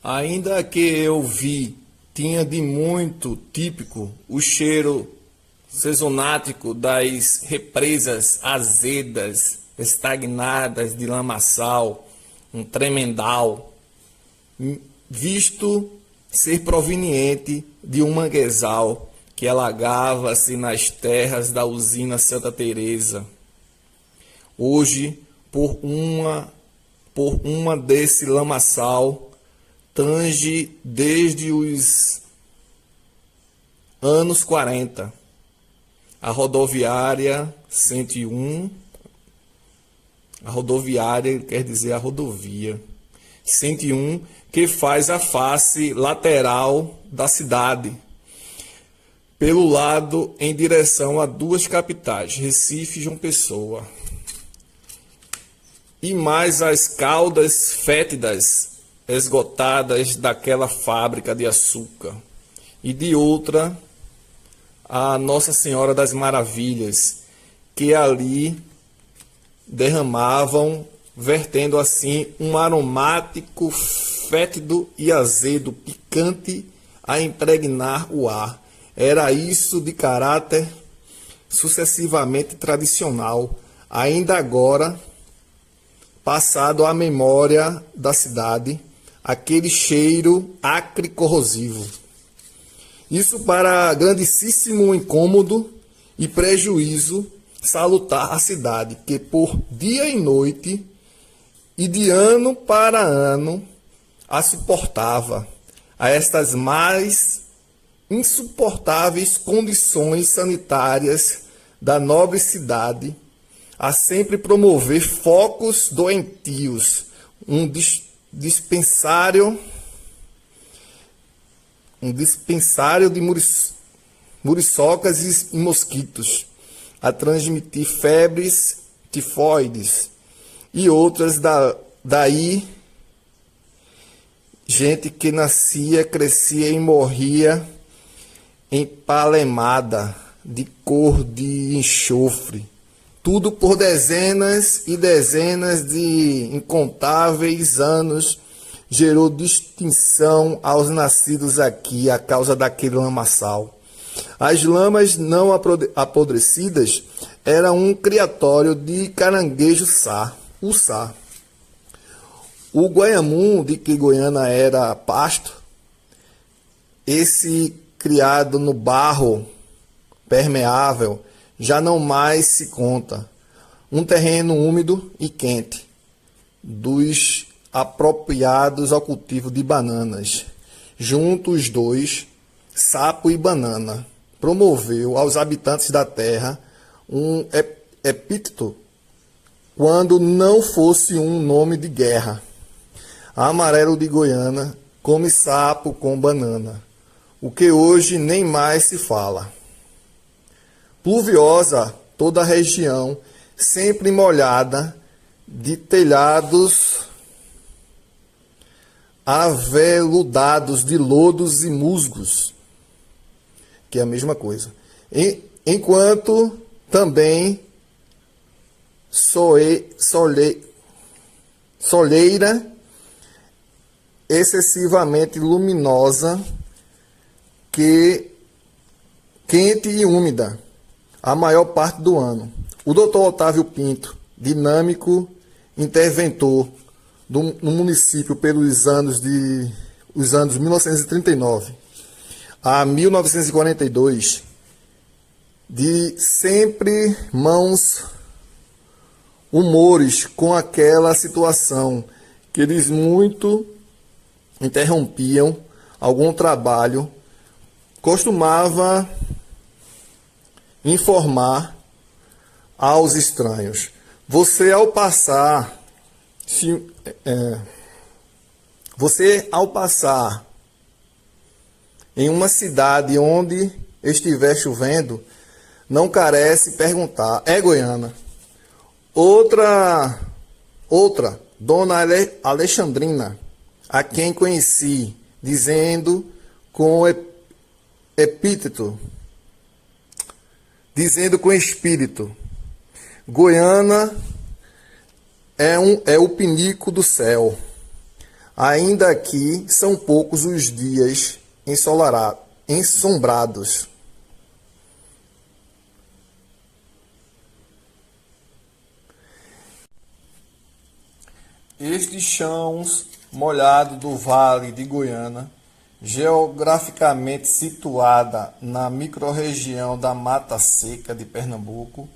Ainda que eu vi, tinha de muito típico o cheiro sezonático das represas azedas, estagnadas de lamaçal, um tremendal, visto ser proveniente de um manguezal que alagava-se nas terras da usina Santa Teresa. Hoje, por uma desse lamaçal, tange desde os anos 40. A rodoviária 101, a rodoviária quer dizer a rodovia 101, que faz a face lateral da cidade, pelo lado em direção a duas capitais, Recife e João Pessoa. E mais as caudas fétidas esgotadas daquela fábrica de açúcar. E de outra, a Nossa Senhora das Maravilhas, que ali derramavam, vertendo assim um aromático, fétido e azedo, picante a impregnar o ar. Era isso de caráter sucessivamente tradicional, ainda agora passado à memória da cidade, aquele cheiro acre corrosivo. Isso para grandíssimo incômodo e prejuízo salutar à cidade, que por dia e noite e de ano para ano a suportava a estas mais insuportáveis condições sanitárias da nobre cidade, a sempre promover focos doentios, um dispensário de muriçocas e mosquitos, a transmitir febres tifoides e outras daí, gente que nascia, crescia e morria empalemada de cor de enxofre, tudo por dezenas e dezenas de incontáveis anos gerou distinção aos nascidos aqui a causa daquele lamaçal. As lamas não apodrecidas eram um criatório de caranguejo uçá. O Guaiamum, de que Goiânia era pasto, esse criado no barro permeável, já não mais se conta. Um terreno úmido e quente, dos apropriados ao cultivo de bananas. Junto os dois, sapo e banana, promoveu aos habitantes da terra um epíteto, quando não fosse um nome de guerra. Amarelo de Goiânia come sapo com banana, o que hoje nem mais se fala. Pluviosa toda a região, sempre molhada, de telhados aveludados de lodos e musgos, que é a mesma coisa. Enquanto também soleira excessivamente luminosa, quente e úmida, a maior parte do ano. O Dr. Otávio Pinto, dinâmico interventor no município pelos anos 1939 a 1942, de sempre mãos humores com aquela situação que eles muito interrompiam algum trabalho, costumava informar aos estranhos. Você ao passar em uma cidade onde estiver chovendo, não carece perguntar: é Goiânia? Outra, Dona Alexandrina, a quem conheci, dizendo com epíteto, dizendo com espírito: Goiânia é o pinico do céu. Ainda aqui são poucos os dias ensombrados. Estes chãos molhados do Vale de Goiânia, geograficamente situada na microrregião da Mata Seca de Pernambuco,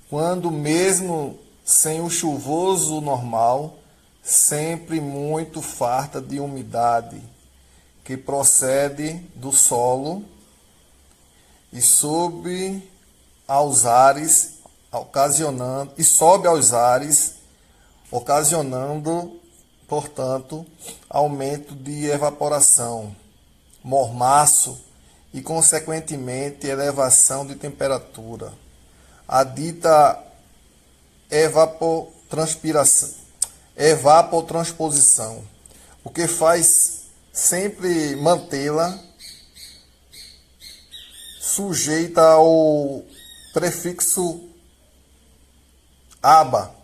quando mesmo sem o chuvoso normal, sempre muito farta de umidade que procede do solo e sobe aos ares, ocasionando, portanto, aumento de evaporação, mormaço e, consequentemente, elevação de temperatura. A dita evapotranspiração, o que faz sempre mantê-la sujeita ao prefixo aba.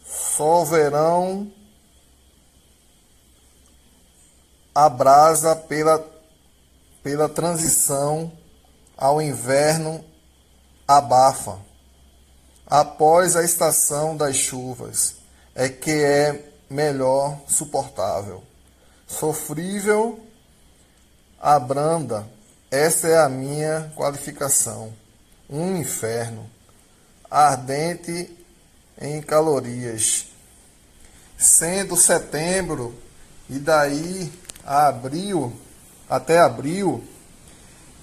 Só verão abrasa pela transição ao inverno abafa. Após a estação das chuvas é que é melhor suportável. Sofrível, abranda, essa é a minha qualificação. Um inferno, ardente em calorias. Sendo setembro e daí a abril, até abril,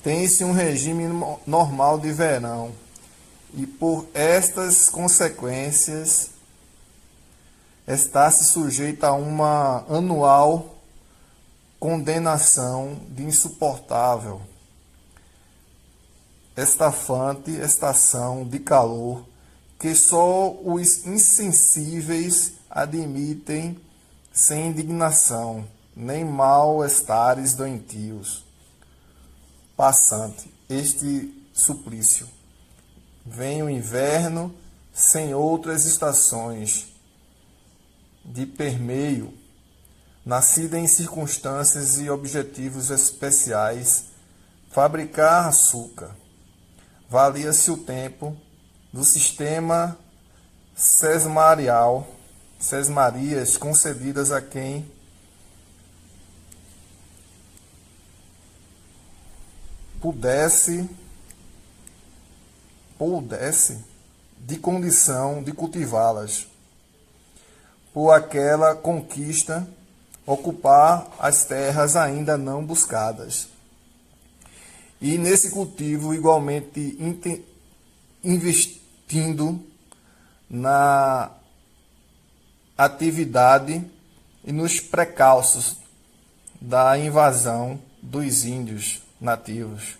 tem-se um regime normal de verão. E por estas consequências está-se sujeito a uma anual condenação de insuportável, estafante estação de calor que só os insensíveis admitem sem indignação, nem mal-estares doentios. Passante, este suplício. Vem o inverno sem outras estações de permeio, nascida em circunstâncias e objetivos especiais, fabricar açúcar. Valia-se o tempo do sistema sesmarias concedidas a quem pudesse de condição de cultivá-las, por aquela conquista ocupar as terras ainda não buscadas. E nesse cultivo igualmente investindo na atividade e nos precalços da invasão dos índios nativos.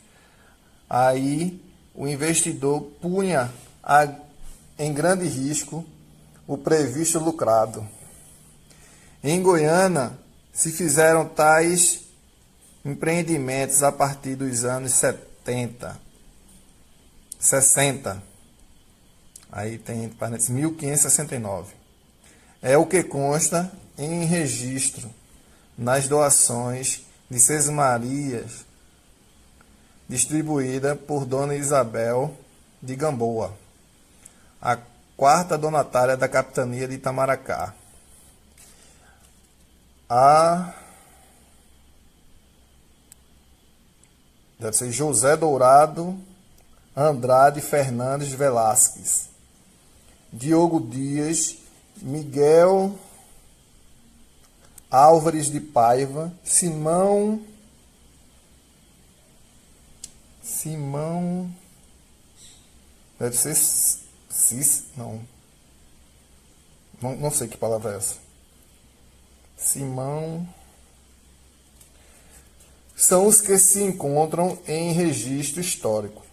Aí o investidor punha em grande risco o previsto lucrado. Em Goiânia se fizeram tais empreendimentos a partir dos anos 60. Aí tem entre parênteses 1569. É o que consta em registro nas doações de sesmarias distribuída por Dona Isabel de Gamboa, a quarta donatária da capitania de Itamaracá. Deve ser José Dourado Andrade Fernandes Velasquez, Diogo Dias, Miguel Álvares de Paiva, Simão, deve ser não sei que palavra é essa. Simão, são os que se encontram em registro histórico,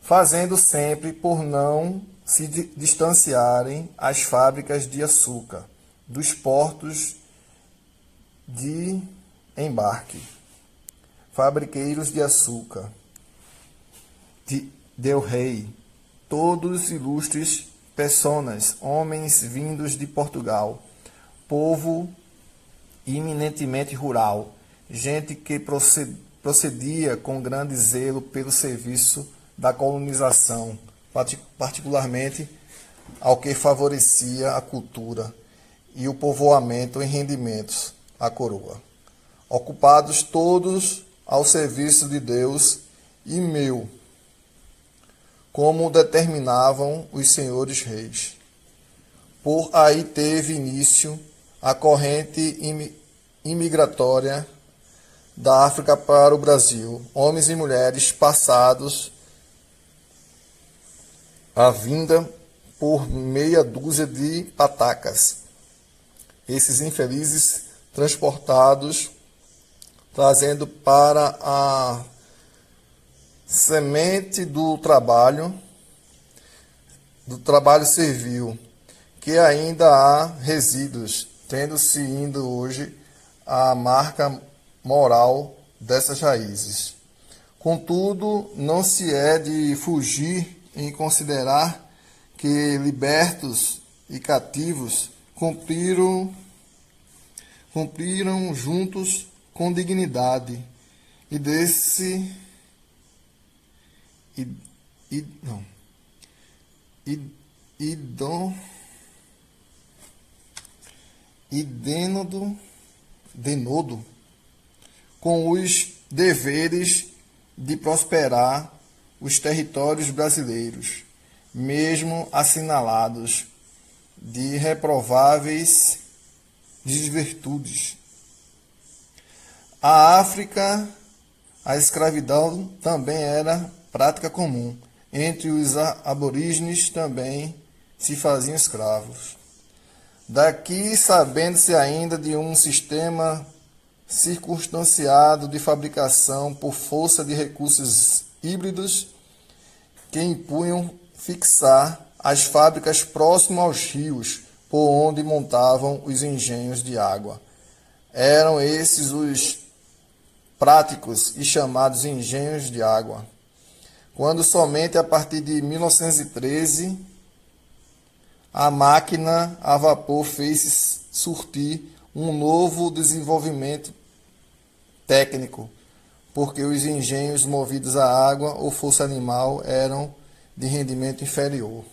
fazendo sempre por não se distanciarem as fábricas de açúcar dos portos de embarque, fabriqueiros de açúcar, de Del Rey, todos ilustres personas, homens vindos de Portugal, povo eminentemente rural, gente que procedia com grande zelo pelo serviço da colonização, particularmente ao que favorecia a cultura e o povoamento em rendimentos à coroa, ocupados todos ao serviço de Deus e meu, como determinavam os senhores reis. Por aí teve início a corrente imigratória da África para o Brasil, homens e mulheres passados a vinda por meia dúzia de patacas. Esses infelizes transportados, trazendo para a semente do trabalho servil, que ainda há resíduos, tendo-se indo hoje a marca moral dessas raízes. Contudo, não se é de fugir em considerar que libertos e cativos cumpriram juntos com dignidade e denodo com os deveres de prosperar os territórios brasileiros, mesmo assinalados de reprováveis desvirtudes. A África, a escravidão também era prática comum. Entre os aborígenes também se faziam escravos. Daqui, sabendo-se ainda de um sistema circunstanciado de fabricação por força de recursos híbridos que impunham fixar as fábricas próximo aos rios por onde montavam os engenhos de água. Eram esses os práticos e chamados engenhos de água. Quando somente a partir de 1913 a máquina a vapor fez surtir um novo desenvolvimento técnico, porque os engenhos movidos a água ou força animal eram de rendimento inferior.